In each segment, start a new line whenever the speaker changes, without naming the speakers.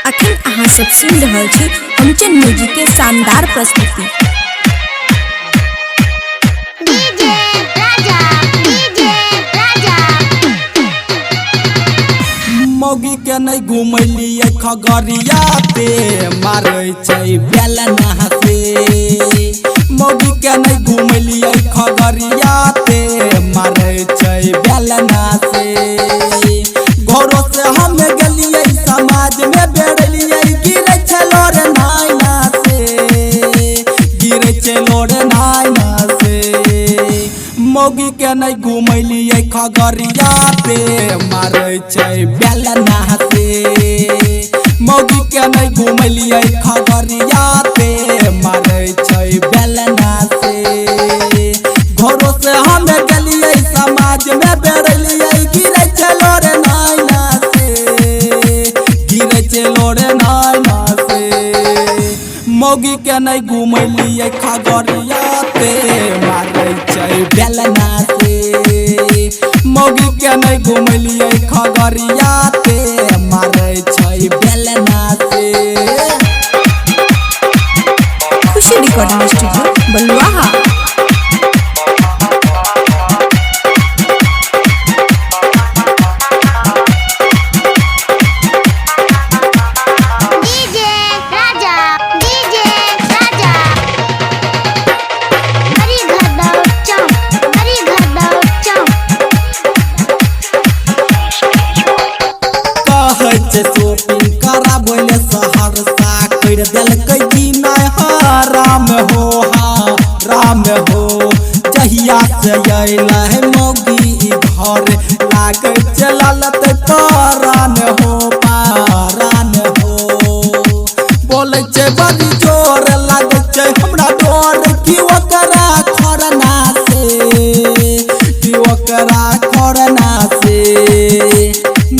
अखन अहाँ सब सुन रहल छी कंचन म्यूजिक के शानदार प्रस्तुति।
मौगी के नहीं घुमलिए खगड़िया पे मारे छै बेलना से। मौगी के नहीं घुमलिए खगड़िया पे मारे छै बेलना से। घरों से हम गलिए समाज में बेड़लिए गिरे चलो रे नाइना से, गिरे चलो रे नाइना से। मौगी के नहीं घुमलिए खगड़िया पे मारे छै बेलना से। मौगी के नहीं घुमलिए खगड़िया पे मारे छै बेलना से। घरों से हम गलिए समाज में बेड़लिए गिरे चलो रे नाइना से, गिरे चलो रे नाइना से। मौगी के नहीं घुमलिए खगड़िया पे मारे छै बेलना से। मौगी के नहीं घुमलिए खगड़िया पे मारे छै बेलना से।
खुशी रिकॉर्डिंग स्टूडियो बलुआहा।
शॉपिंग करा बोले सहरसा कर दिलकै कि नहीं हराम हो, हाँ राम हो। जहिया से अइला है मौगी घर लागे चलल पारान हो, पारान हो। बोले छै बड़ी जोर लागे छै हमरा डोर कि ओकरा खरना से, कि ओकरा खरना से।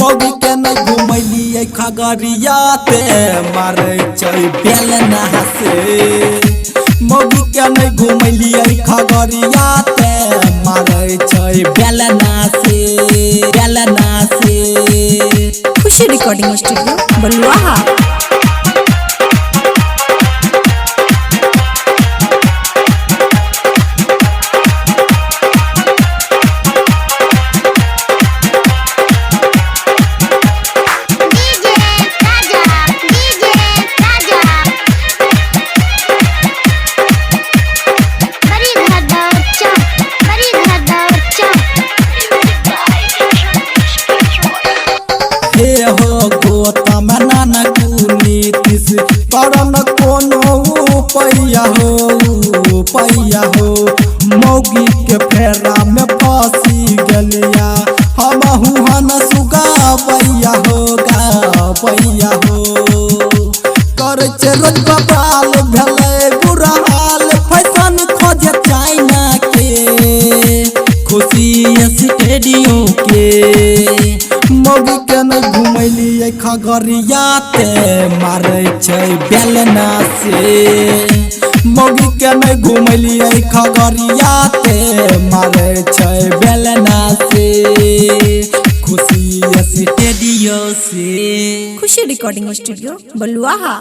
मौगी के नहीं घुमलिए खगड़िया पे मारे छै बेलना से। मौगी के नहीं घुमलिए खगड़िया पे मारे छै बेलना से, बेलना से।
खुशी रिकॉर्डिंग स्टूडियो बलुआहा।
हो गोतम नीतीश करम कोनो पैया हो, पैया हो। मौगी के फेरा में फंसी गलिया हमहू हन सुगा पैया हो, गैया हो। कर रोज बबाल भेले बुरा हाल फैशन खोजे चाइना के, खुशी स्टूडियो के। मौगी के नहीं घुमलिए खगड़िया पे मारे छै बेलना से। मौगी के नहीं घुमलिए खगड़िया पे मारे छै बेलना से। खुशी स्टूडियो से।
खुशी रिकॉर्डिंग स्टूडियो बलुआहा।